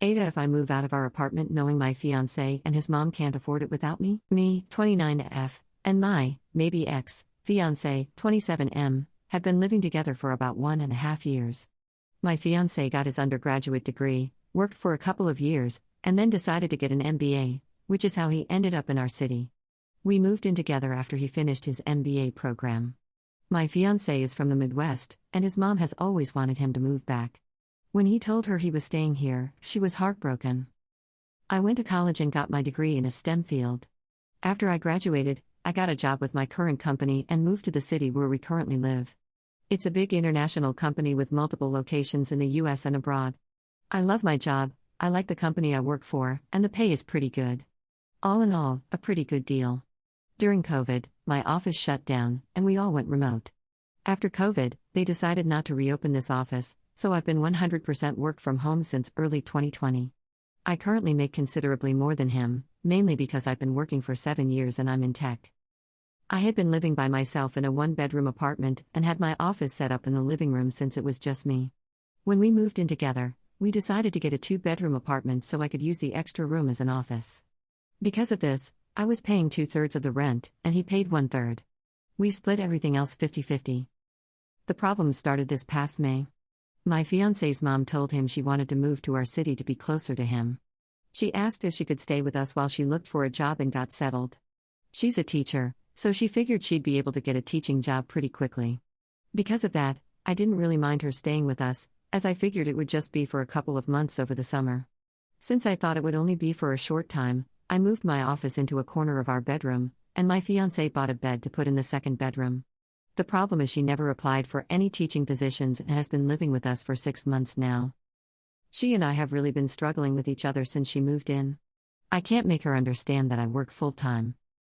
AITA if I move out of our apartment knowing my fiancé and his mom can't afford it without me? Me, 29F, and my, maybe ex, fiancé, 27M, have been living together for about 1.5 years. My fiancé got his undergraduate degree, worked for a couple of years, and then decided to get an MBA, which is how he ended up in our city. We moved in together after he finished his MBA program. My fiancé is from the Midwest, and his mom has always wanted him to move back. When he told her he was staying here, she was heartbroken. I went to college and got my degree in a STEM field. After I graduated, I got a job with my current company and moved to the city where we currently live. It's a big international company with multiple locations in the US and abroad. I love my job, I like the company I work for, and the pay is pretty good. All in all, a pretty good deal. During COVID, my office shut down, and we all went remote. After COVID, they decided not to reopen this office, so I've been 100% work from home since early 2020. I currently make considerably more than him, mainly because I've been working for 7 years and I'm in tech. I had been living by myself in a 1-bedroom apartment and had my office set up in the living room since it was just me. When we moved in together, we decided to get a 2-bedroom apartment so I could use the extra room as an office. Because of this, I was paying 2/3 of the rent, and he paid 1/3. We split everything else 50-50. The problem started this past May. My fiancé's mom told him she wanted to move to our city to be closer to him. She asked if she could stay with us while she looked for a job and got settled. She's a teacher, so she figured she'd be able to get a teaching job pretty quickly. Because of that, I didn't really mind her staying with us, as I figured it would just be for a couple of months over the summer. Since I thought it would only be for a short time, I moved my office into a corner of our bedroom, and my fiancé bought a bed to put in the second bedroom. The problem is she never applied for any teaching positions and has been living with us for 6 months now. She and I have really been struggling with each other since she moved in. I can't make her understand that I work full-time.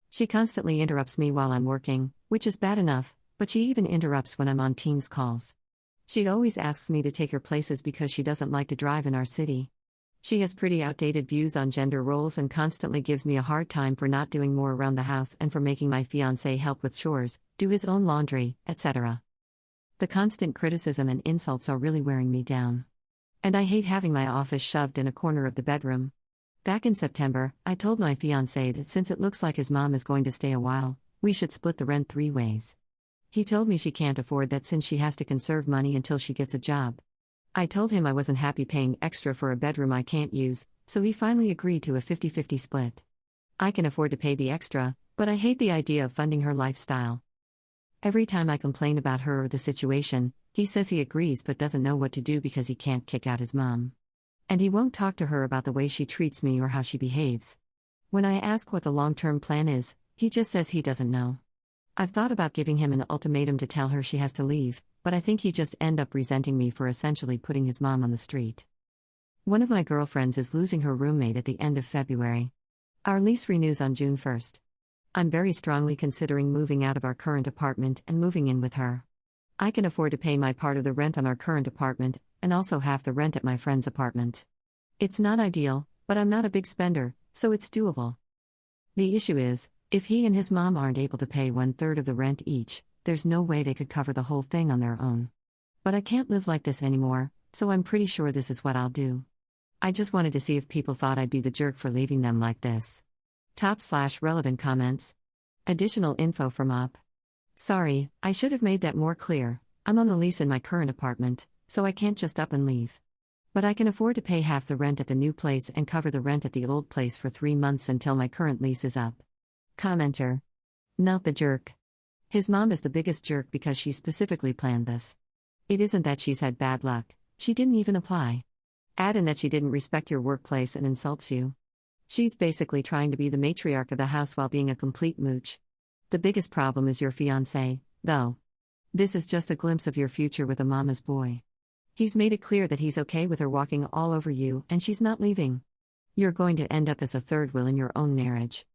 She constantly interrupts me while I'm working, which is bad enough, but she even interrupts when I'm on Teams calls. She always asks me to take her places because she doesn't like to drive in our city. She has pretty outdated views on gender roles and constantly gives me a hard time for not doing more around the house and for making my fiancé help with chores, do his own laundry, etc. The constant criticism and insults are really wearing me down. And I hate having my office shoved in a corner of the bedroom. Back in September, I told my fiancé that since it looks like his mom is going to stay a while, we should split the rent 3 ways. He told me she can't afford that since she has to conserve money until she gets a job. I told him I wasn't happy paying extra for a bedroom I can't use, so he finally agreed to a 50-50 split. I can afford to pay the extra, but I hate the idea of funding her lifestyle. Every time I complain about her or the situation, he says he agrees but doesn't know what to do because he can't kick out his mom. And he won't talk to her about the way she treats me or how she behaves. When I ask what the long-term plan is, he just says he doesn't know. I've thought about giving him an ultimatum to tell her she has to leave, but I think he'd just end up resenting me for essentially putting his mom on the street. One of my girlfriends is losing her roommate at the end of February. Our lease renews on June 1st. I'm very strongly considering moving out of our current apartment and moving in with her. I can afford to pay my part of the rent on our current apartment, and also half the rent at my friend's apartment. It's not ideal, but I'm not a big spender, so it's doable. The issue is, if he and his mom aren't able to pay 1/3 of the rent each, there's no way they could cover the whole thing on their own. But I can't live like this anymore, so I'm pretty sure this is what I'll do. I just wanted to see if people thought I'd be the jerk for leaving them like this. /relevant comments. Additional info from up. Sorry, I should have made that more clear. I'm on the lease in my current apartment, so I can't just up and leave. But I can afford to pay half the rent at the new place and cover the rent at the old place for 3 months until my current lease is up. Commenter. Not the jerk. His mom is the biggest jerk because she specifically planned this. It isn't that she's had bad luck, she didn't even apply. Add in that she didn't respect your workplace and insults you. She's basically trying to be the matriarch of the house while being a complete mooch. The biggest problem is your fiancé, though. This is just a glimpse of your future with a mama's boy. He's made it clear that he's okay with her walking all over you and she's not leaving. You're going to end up as a third wheel in your own marriage.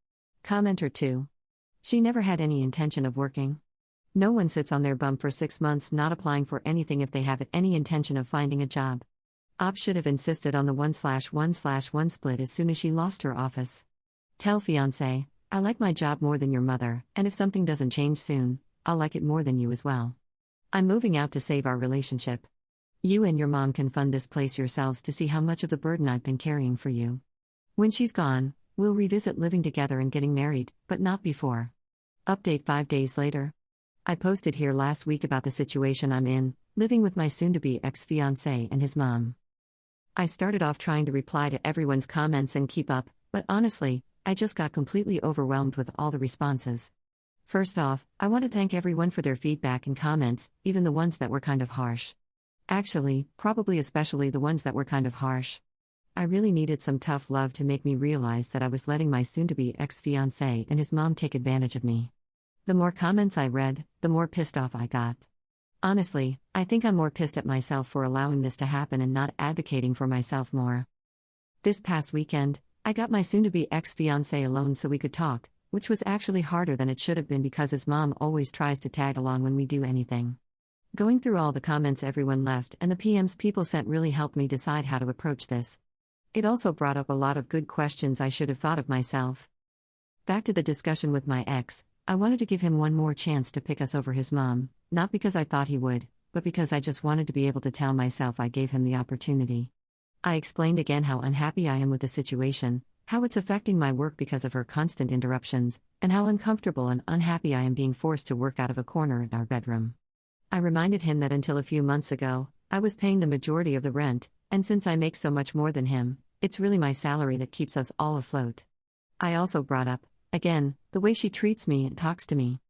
Commenter 2. She never had any intention of working. No one sits on their bum for 6 months not applying for anything if they have any intention of finding a job. Op should have insisted on the 1/1/1 split as soon as she lost her office. Tell fiancé, I like my job more than your mother, and if something doesn't change soon, I'll like it more than you as well. I'm moving out to save our relationship. You and your mom can fund this place yourselves to see how much of the burden I've been carrying for you. When she's gone, we'll revisit living together and getting married, but not before. Update 5 days later. I posted here last week about the situation I'm in, living with my soon-to-be ex-fiancé and his mom. I started off trying to reply to everyone's comments and keep up, but honestly, I just got completely overwhelmed with all the responses. First off, I want to thank everyone for their feedback and comments, even the ones that were kind of harsh. Actually, probably especially the ones that were kind of harsh. I really needed some tough love to make me realize that I was letting my soon-to-be ex-fiancé and his mom take advantage of me. The more comments I read, the more pissed off I got. Honestly, I think I'm more pissed at myself for allowing this to happen and not advocating for myself more. This past weekend, I got my soon-to-be ex-fiancé alone so we could talk, which was actually harder than it should have been because his mom always tries to tag along when we do anything. Going through all the comments everyone left and the PMs people sent really helped me decide how to approach this. It also brought up a lot of good questions I should have thought of myself. Back to the discussion with my ex. I wanted to give him one more chance to pick us over his mom, not because I thought he would, but because I just wanted to be able to tell myself I gave him the opportunity. I explained again how unhappy I am with the situation, how it's affecting my work because of her constant interruptions, and how uncomfortable and unhappy I am being forced to work out of a corner in our bedroom. I reminded him that until a few months ago, I was paying the majority of the rent, and since I make so much more than him, it's really my salary that keeps us all afloat. I also brought up, again, the way she treats me and talks to me.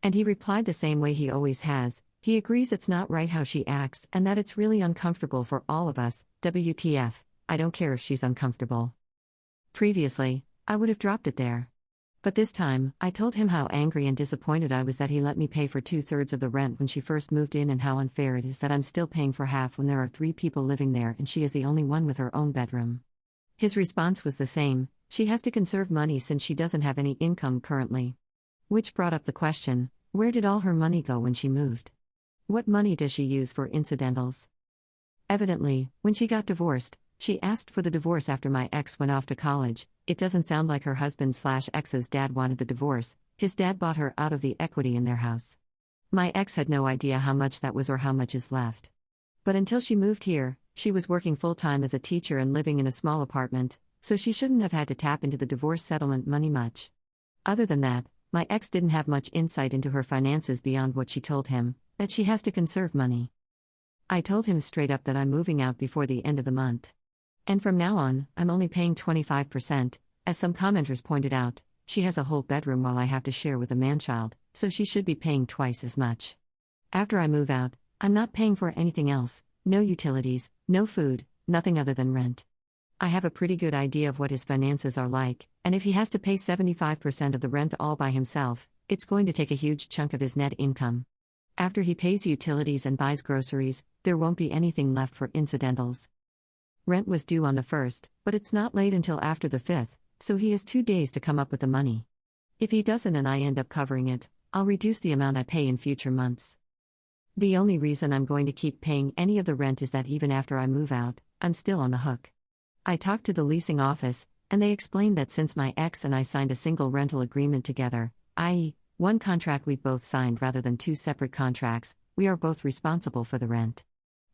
And he replied the same way he always has. He agrees it's not right how she acts and that it's really uncomfortable for all of us. WTF, I don't care if she's uncomfortable. Previously, I would have dropped it there. But this time, I told him how angry and disappointed I was that he let me pay for 2/3 of the rent when she first moved in and how unfair it is that I'm still paying for half when there are 3 people living there and she is the only one with her own bedroom. His response was the same. She has to conserve money since she doesn't have any income currently. Which brought up the question, where did all her money go when she moved? What money does she use for incidentals? Evidently, when she got divorced, she asked for the divorce after my ex went off to college. It doesn't sound like her husband/ex's dad wanted the divorce. His dad bought her out of the equity in their house. My ex had no idea how much that was or how much is left. But until she moved here, she was working full-time as a teacher and living in a small apartment, so she shouldn't have had to tap into the divorce settlement money much. Other than that, my ex didn't have much insight into her finances beyond what she told him, that she has to conserve money. I told him straight up that I'm moving out before the end of the month. And from now on, I'm only paying 25%, as some commenters pointed out. She has a whole bedroom while I have to share with a man-child, so she should be paying twice as much. After I move out, I'm not paying for anything else, no utilities, no food, nothing other than rent. I have a pretty good idea of what his finances are like, and if he has to pay 75% of the rent all by himself, it's going to take a huge chunk of his net income. After he pays utilities and buys groceries, there won't be anything left for incidentals. Rent was due on the 1st, but it's not late until after the 5th, so he has 2 days to come up with the money. If he doesn't and I end up covering it, I'll reduce the amount I pay in future months. The only reason I'm going to keep paying any of the rent is that even after I move out, I'm still on the hook. I talked to the leasing office, and they explained that since my ex and I signed a single rental agreement together, i.e., one contract we both signed rather than 2 separate contracts, we are both responsible for the rent.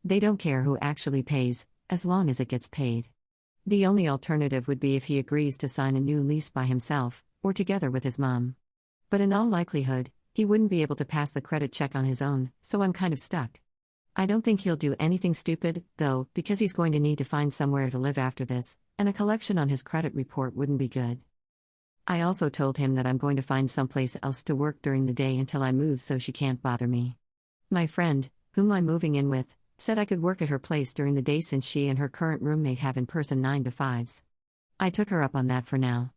They don't care who actually pays, as long as it gets paid. The only alternative would be if he agrees to sign a new lease by himself, or together with his mom. But in all likelihood, he wouldn't be able to pass the credit check on his own, so I'm kind of stuck. I don't think he'll do anything stupid, though, because he's going to need to find somewhere to live after this, and a collection on his credit report wouldn't be good. I also told him that I'm going to find someplace else to work during the day until I move so she can't bother me. My friend, whom I'm moving in with, said I could work at her place during the day since she and her current roommate have in-person 9 to 5s. I took her up on that for now.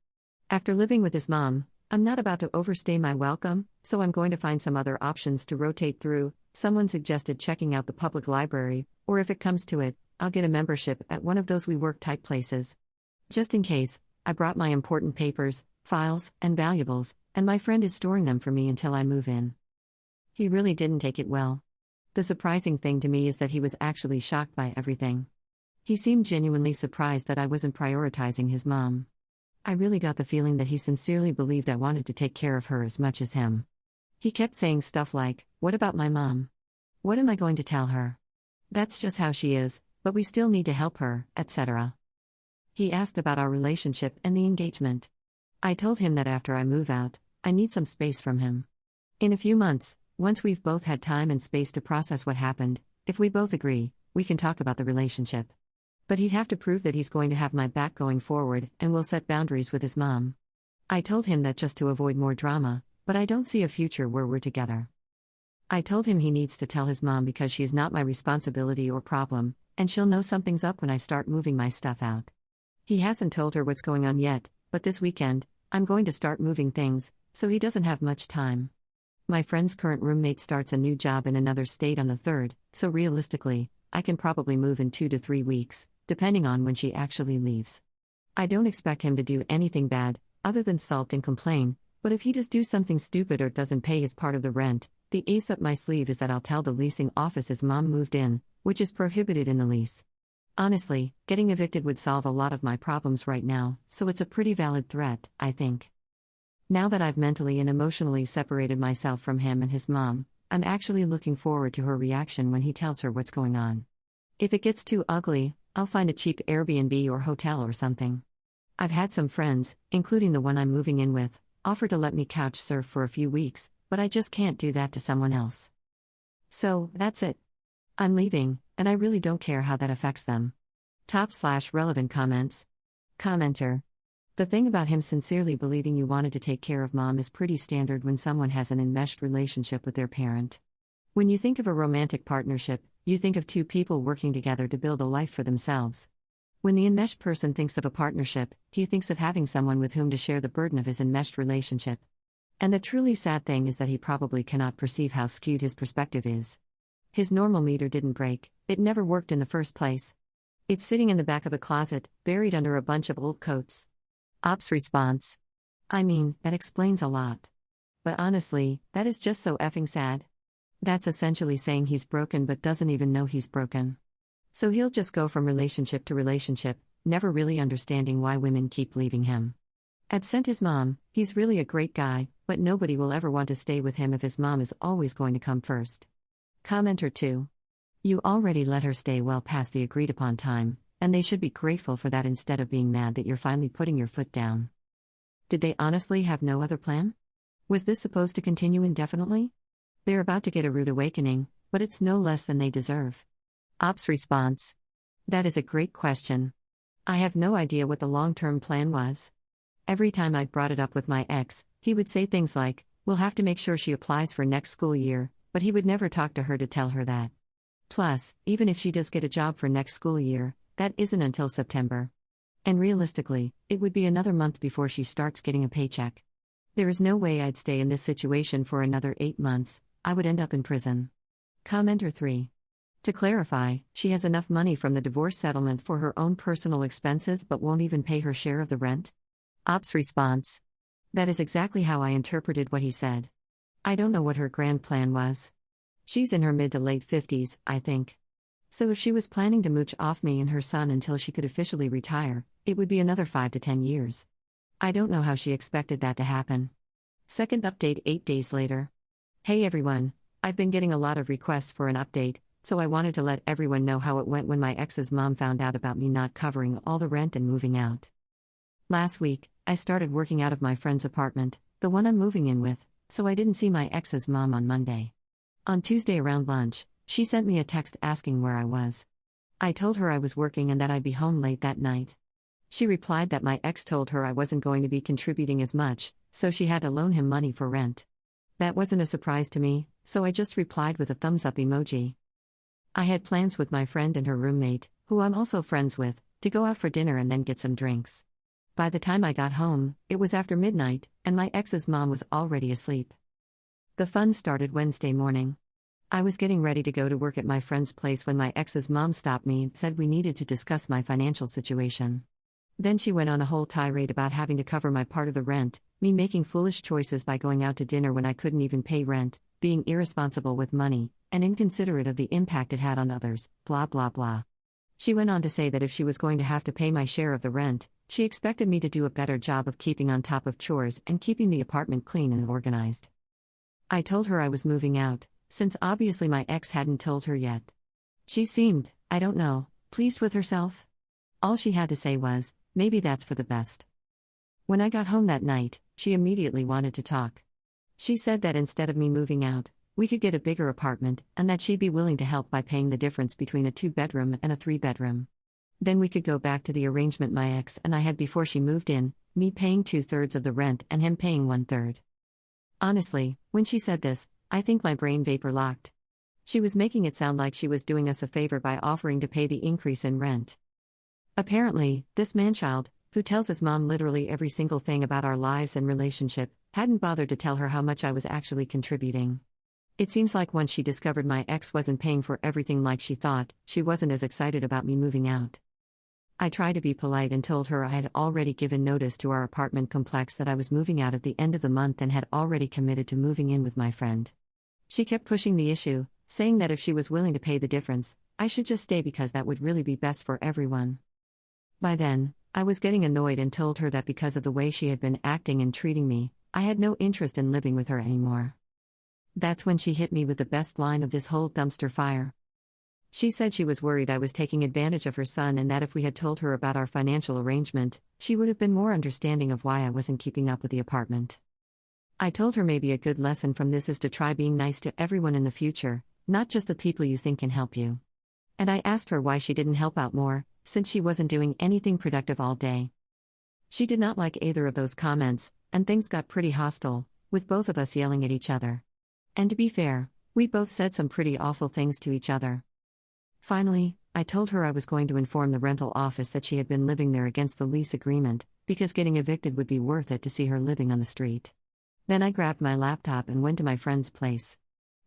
After living with his mom, I'm not about to overstay my welcome, so I'm going to find some other options to rotate through. Someone suggested checking out the public library, or if it comes to it, I'll get a membership at one of those WeWork type places. Just in case, I brought my important papers, files, and valuables, and my friend is storing them for me until I move in. He really didn't take it well. The surprising thing to me is that he was actually shocked by everything. He seemed genuinely surprised that I wasn't prioritizing his mom. I really got the feeling that he sincerely believed I wanted to take care of her as much as him. He kept saying stuff like, "What about my mom? What am I going to tell her? That's just how she is, but we still need to help her, etc. He asked about our relationship and the engagement. I told him that after I move out, I need some space from him. In a few months, once we've both had time and space to process what happened, if we both agree, we can talk about the relationship. But he'd have to prove that he's going to have my back going forward and will set boundaries with his mom. I told him that just to avoid more drama, but I don't see a future where we're together. I told him he needs to tell his mom because she is not my responsibility or problem, and she'll know something's up when I start moving my stuff out. He hasn't told her what's going on yet, but this weekend, I'm going to start moving things, so he doesn't have much time. My friend's current roommate starts a new job in another state on the 3rd, so realistically, I can probably move in 2 to 3 weeks, depending on when she actually leaves. I don't expect him to do anything bad, other than sulk and complain, but if he does do something stupid or doesn't pay his part of the rent, the ace up my sleeve is that I'll tell the leasing office his mom moved in, which is prohibited in the lease. Honestly, getting evicted would solve a lot of my problems right now, so it's a pretty valid threat, I think. Now that I've mentally and emotionally separated myself from him and his mom, I'm actually looking forward to her reaction when he tells her what's going on. If it gets too ugly, I'll find a cheap Airbnb or hotel or something. I've had some friends, including the one I'm moving in with, offer to let me couch surf for a few weeks, but I just can't do that to someone else. So, that's it. I'm leaving, and I really don't care how that affects them. Top/relevant comments. Commenter. The thing about him sincerely believing you wanted to take care of mom is pretty standard when someone has an enmeshed relationship with their parent. When you think of a romantic partnership, you think of two people working together to build a life for themselves. When the enmeshed person thinks of a partnership, he thinks of having someone with whom to share the burden of his enmeshed relationship. And the truly sad thing is that he probably cannot perceive how skewed his perspective is. His normal meter didn't break, it never worked in the first place. It's sitting in the back of a closet, buried under a bunch of old coats. Ops response. I mean, that explains a lot. But honestly, that is just so effing sad. That's essentially saying he's broken but doesn't even know he's broken. So he'll just go from relationship to relationship, never really understanding why women keep leaving him. Absent his mom, he's really a great guy, but nobody will ever want to stay with him if his mom is always going to come first. Commenter 2. You already let her stay well past the agreed upon time, and they should be grateful for that instead of being mad that you're finally putting your foot down. Did they honestly have no other plan? Was this supposed to continue indefinitely? They're about to get a rude awakening, but it's no less than they deserve. Ops response. That is a great question. I have no idea what the long-term plan was. Every time I brought it up with my ex, he would say things like, we'll have to make sure she applies for next school year, but he would never talk to her to tell her that. Plus, even if she does get a job for next school year, that isn't until September. And realistically, it would be another month before she starts getting a paycheck. There is no way I'd stay in this situation for another 8 months, I would end up in prison. Commenter 3. To clarify, she has enough money from the divorce settlement for her own personal expenses but won't even pay her share of the rent? Ops response. That is exactly how I interpreted what he said. I don't know what her grand plan was. She's in her mid to late 50s, I think. So if she was planning to mooch off me and her son until she could officially retire, it would be another 5 to 10 years. I don't know how she expected that to happen. Second update 8 days later. Hey everyone, I've been getting a lot of requests for an update, so I wanted to let everyone know how it went when my ex's mom found out about me not covering all the rent and moving out. Last week, I started working out of my friend's apartment, the one I'm moving in with, so I didn't see my ex's mom on Monday. On Tuesday around lunch, she sent me a text asking where I was. I told her I was working and that I'd be home late that night. She replied that my ex told her I wasn't going to be contributing as much, so she had to loan him money for rent. That wasn't a surprise to me, so I just replied with a thumbs up emoji. I had plans with my friend and her roommate, who I'm also friends with, to go out for dinner and then get some drinks. By the time I got home, it was after midnight, and my ex's mom was already asleep. The fun started Wednesday morning. I was getting ready to go to work at my friend's place when my ex's mom stopped me and said we needed to discuss my financial situation. Then she went on a whole tirade about having to cover my part of the rent, me making foolish choices by going out to dinner when I couldn't even pay rent, being irresponsible with money, and inconsiderate of the impact it had on others, blah blah blah. She went on to say that if she was going to have to pay my share of the rent, she expected me to do a better job of keeping on top of chores and keeping the apartment clean and organized. I told her I was moving out, since obviously my ex hadn't told her yet. She seemed, I don't know, pleased with herself. All she had to say was, maybe that's for the best. When I got home that night, she immediately wanted to talk. She said that instead of me moving out, we could get a bigger apartment and that she'd be willing to help by paying the difference between a 2-bedroom and a 3-bedroom. Then we could go back to the arrangement my ex and I had before she moved in, me paying 2/3 of the rent and him paying 1/3. Honestly, when she said this, I think my brain vapor locked. She was making it sound like she was doing us a favor by offering to pay the increase in rent. Apparently, this manchild, who tells his mom literally every single thing about our lives and relationship, hadn't bothered to tell her how much I was actually contributing. It seems like once she discovered my ex wasn't paying for everything like she thought, she wasn't as excited about me moving out. I tried to be polite and told her I had already given notice to our apartment complex that I was moving out at the end of the month and had already committed to moving in with my friend. She kept pushing the issue, saying that if she was willing to pay the difference, I should just stay because that would really be best for everyone. By then, I was getting annoyed and told her that because of the way she had been acting and treating me, I had no interest in living with her anymore. That's when she hit me with the best line of this whole dumpster fire. She said she was worried I was taking advantage of her son and that if we had told her about our financial arrangement, she would have been more understanding of why I wasn't keeping up with the apartment. I told her maybe a good lesson from this is to try being nice to everyone in the future, not just the people you think can help you. And I asked her why she didn't help out more, since she wasn't doing anything productive all day. She did not like either of those comments, and things got pretty hostile, with both of us yelling at each other. And to be fair, we both said some pretty awful things to each other. Finally, I told her I was going to inform the rental office that she had been living there against the lease agreement, because getting evicted would be worth it to see her living on the street. Then I grabbed my laptop and went to my friend's place.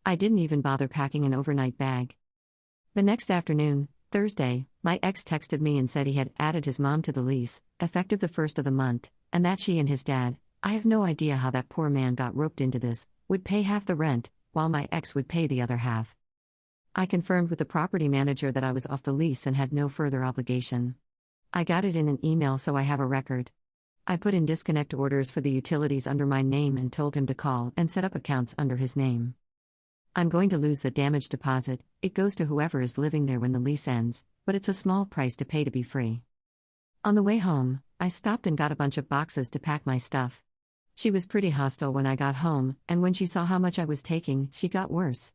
I didn't even bother packing an overnight bag. The next afternoon, Thursday, my ex texted me and said he had added his mom to the lease, effective the 1st of the month, and that she and his dad, I have no idea how that poor man got roped into this, would pay half the rent, while my ex would pay the other half. I confirmed with the property manager that I was off the lease and had no further obligation. I got it in an email so I have a record. I put in disconnect orders for the utilities under my name and told him to call and set up accounts under his name. I'm going to lose the damage deposit, it goes to whoever is living there when the lease ends, but it's a small price to pay to be free. On the way home, I stopped and got a bunch of boxes to pack my stuff. She was pretty hostile when I got home, and when she saw how much I was taking, she got worse.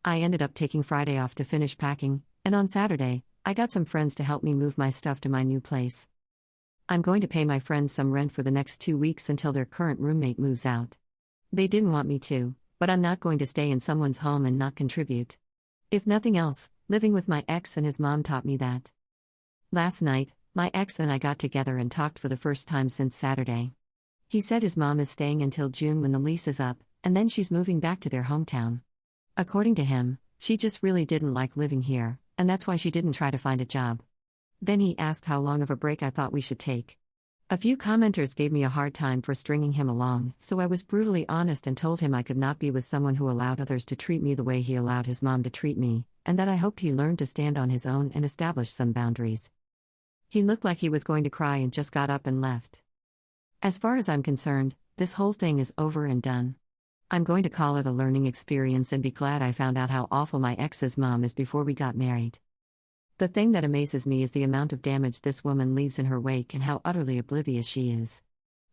I ended up taking Friday off to finish packing, and on Saturday, I got some friends to help me move my stuff to my new place. I'm going to pay my friends some rent for the next 2 weeks until their current roommate moves out. They didn't want me to, but I'm not going to stay in someone's home and not contribute. If nothing else, living with my ex and his mom taught me that. Last night, my ex and I got together and talked for the first time since Saturday. He said his mom is staying until June when the lease is up, and then she's moving back to their hometown. According to him, she just really didn't like living here, and that's why she didn't try to find a job. Then he asked how long of a break I thought we should take. A few commenters gave me a hard time for stringing him along, so I was brutally honest and told him I could not be with someone who allowed others to treat me the way he allowed his mom to treat me, and that I hoped he learned to stand on his own and establish some boundaries. He looked like he was going to cry and just got up and left. As far as I'm concerned, this whole thing is over and done. I'm going to call it a learning experience and be glad I found out how awful my ex's mom is before we got married. The thing that amazes me is the amount of damage this woman leaves in her wake and how utterly oblivious she is.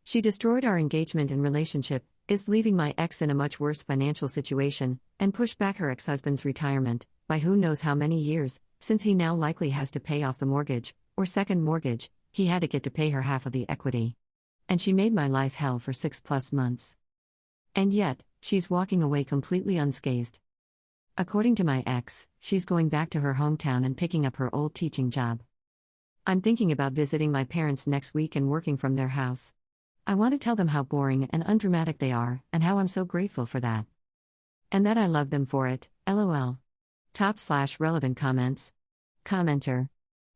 She destroyed our engagement and relationship, is leaving my ex in a much worse financial situation, and pushed back her ex-husband's retirement, by who knows how many years, since he now likely has to pay off the mortgage, or second mortgage, he had to get to pay her half of the equity. And she made my life hell for 6+ months. And yet, she's walking away completely unscathed. According to my ex, she's going back to her hometown and picking up her old teaching job. I'm thinking about visiting my parents next week and working from their house. I want to tell them how boring and undramatic they are, and how I'm so grateful for that. And that I love them for it, lol. Top/relevant comments. Commenter.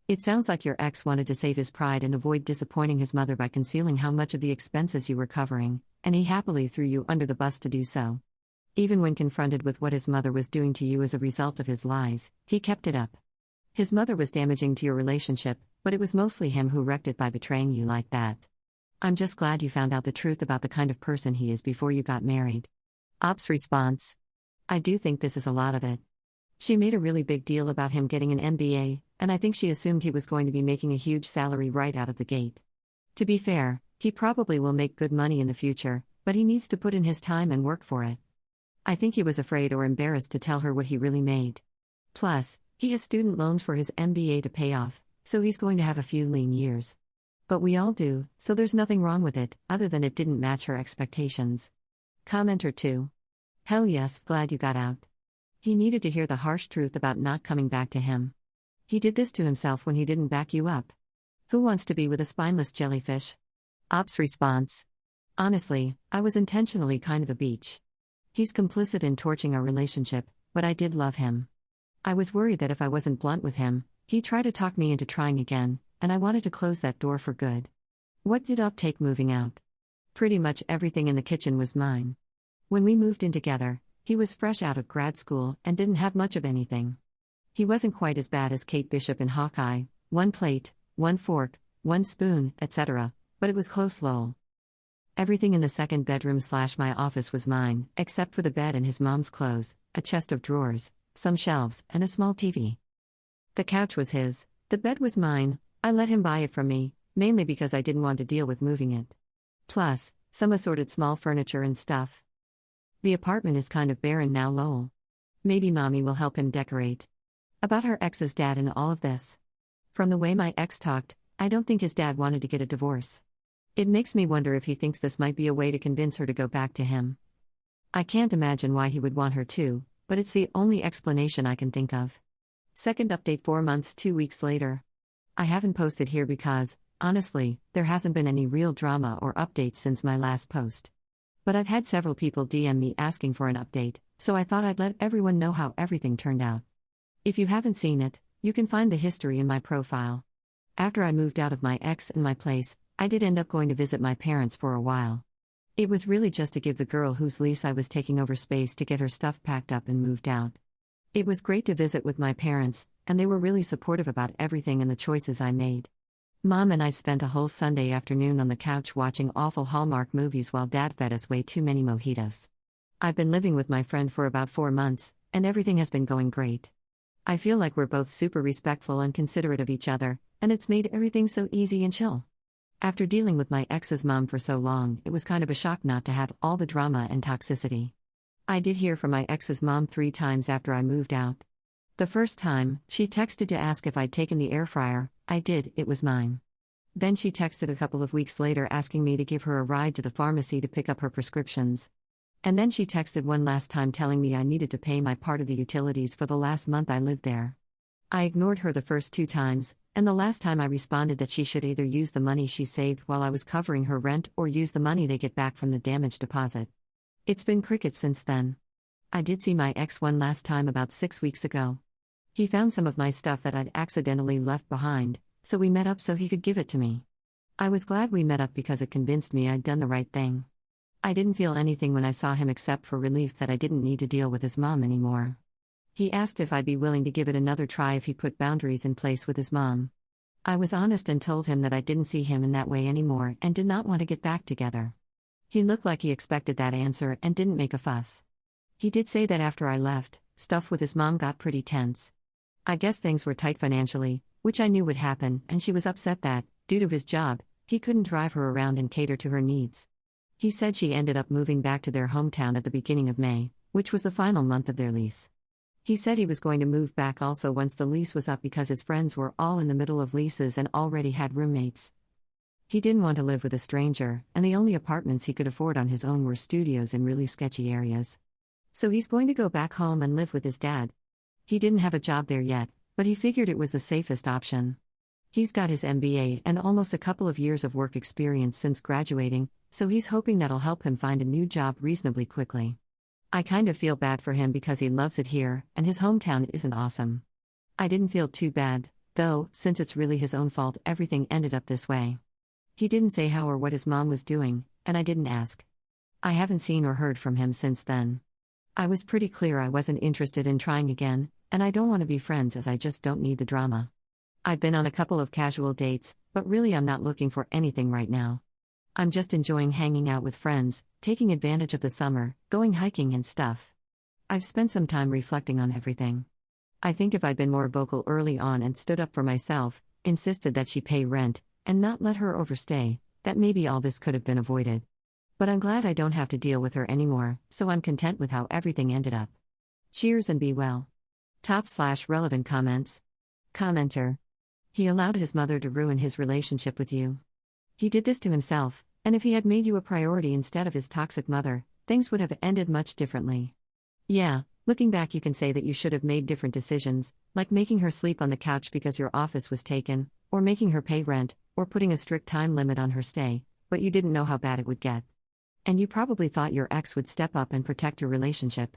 It sounds like your ex wanted to save his pride and avoid disappointing his mother by concealing how much of the expenses you were covering, and he happily threw you under the bus to do so. Even when confronted with what his mother was doing to you as a result of his lies, he kept it up. His mother was damaging to your relationship, but it was mostly him who wrecked it by betraying you like that. I'm just glad you found out the truth about the kind of person he is before you got married. Ops response. I do think this is a lot of it. She made a really big deal about him getting an MBA, and I think she assumed he was going to be making a huge salary right out of the gate. To be fair, he probably will make good money in the future, but he needs to put in his time and work for it. I think he was afraid or embarrassed to tell her what he really made. Plus, he has student loans for his MBA to pay off, so he's going to have a few lean years. But we all do, so there's nothing wrong with it, other than it didn't match her expectations. Commenter 2. Hell yes, glad you got out. He needed to hear the harsh truth about not coming back to him. He did this to himself when he didn't back you up. Who wants to be with a spineless jellyfish? Ops response. Honestly, I was intentionally kind of a beach. He's complicit in torching our relationship, but I did love him. I was worried that if I wasn't blunt with him, he'd try to talk me into trying again, and I wanted to close that door for good. What did Up take moving out? Pretty much everything in the kitchen was mine. When we moved in together, he was fresh out of grad school and didn't have much of anything. He wasn't quite as bad as Kate Bishop in Hawkeye, 1 plate, 1 fork, 1 spoon, etc., but it was close lol. Everything in the second bedroom/my office was mine, except for the bed and his mom's clothes, a chest of drawers, some shelves, and a small TV. The couch was his, the bed was mine. I let him buy it from me, mainly because I didn't want to deal with moving it. Plus, some assorted small furniture and stuff. The apartment is kind of barren now lol. Maybe mommy will help him decorate. About her ex's dad and all of this. From the way my ex talked, I don't think his dad wanted to get a divorce. It makes me wonder if he thinks this might be a way to convince her to go back to him. I can't imagine why he would want her to, but it's the only explanation I can think of. Second update 4 months 2 weeks later. I haven't posted here because, honestly, there hasn't been any real drama or updates since my last post. But I've had several people DM me asking for an update, so I thought I'd let everyone know how everything turned out. If you haven't seen it, you can find the history in my profile. After I moved out of my ex and my place, I did end up going to visit my parents for a while. It was really just to give the girl whose lease I was taking over space to get her stuff packed up and moved out. It was great to visit with my parents, and they were really supportive about everything and the choices I made. Mom and I spent a whole Sunday afternoon on the couch watching awful Hallmark movies while Dad fed us way too many mojitos. I've been living with my friend for about 4 months, and everything has been going great. I feel like we're both super respectful and considerate of each other, and it's made everything so easy and chill. After dealing with my ex's mom for so long, it was kind of a shock not to have all the drama and toxicity. I did hear from my ex's mom 3 times after I moved out. The first time, she texted to ask if I'd taken the air fryer. I did, it was mine. Then she texted a couple of weeks later asking me to give her a ride to the pharmacy to pick up her prescriptions. And then she texted one last time telling me I needed to pay my part of the utilities for the last month I lived there. I ignored her the first 2 times, and the last time I responded that she should either use the money she saved while I was covering her rent or use the money they get back from the damage deposit. It's been crickets since then. I did see my ex one last time about 6 weeks ago. He found some of my stuff that I'd accidentally left behind, so we met up so he could give it to me. I was glad we met up because it convinced me I'd done the right thing. I didn't feel anything when I saw him except for relief that I didn't need to deal with his mom anymore. He asked if I'd be willing to give it another try if he put boundaries in place with his mom. I was honest and told him that I didn't see him in that way anymore and did not want to get back together. He looked like he expected that answer and didn't make a fuss. He did say that after I left, stuff with his mom got pretty tense. I guess things were tight financially, which I knew would happen, and she was upset that, due to his job, he couldn't drive her around and cater to her needs. He said she ended up moving back to their hometown at the beginning of May, which was the final month of their lease. He said he was going to move back also once the lease was up because his friends were all in the middle of leases and already had roommates. He didn't want to live with a stranger, and the only apartments he could afford on his own were studios in really sketchy areas. So he's going to go back home and live with his dad. He didn't have a job there yet, but he figured it was the safest option. He's got his MBA and almost a couple of years of work experience since graduating, so he's hoping that'll help him find a new job reasonably quickly. I kind of feel bad for him because he loves it here, and his hometown isn't awesome. I didn't feel too bad, though, since it's really his own fault everything ended up this way. He didn't say how or what his mom was doing, and I didn't ask. I haven't seen or heard from him since then. I was pretty clear I wasn't interested in trying again, and I don't want to be friends as I just don't need the drama. I've been on a couple of casual dates, but really I'm not looking for anything right now. I'm just enjoying hanging out with friends, taking advantage of the summer, going hiking and stuff. I've spent some time reflecting on everything. I think if I'd been more vocal early on and stood up for myself, insisted that she pay rent, and not let her overstay, that maybe all this could have been avoided. But I'm glad I don't have to deal with her anymore, so I'm content with how everything ended up. Cheers and be well. Top/relevant comments. Commenter. He allowed his mother to ruin his relationship with you. He did this to himself, and if he had made you a priority instead of his toxic mother, things would have ended much differently. Yeah, looking back, you can say that you should have made different decisions, like making her sleep on the couch because your office was taken, or making her pay rent, or putting a strict time limit on her stay, but you didn't know how bad it would get. And you probably thought your ex would step up and protect your relationship.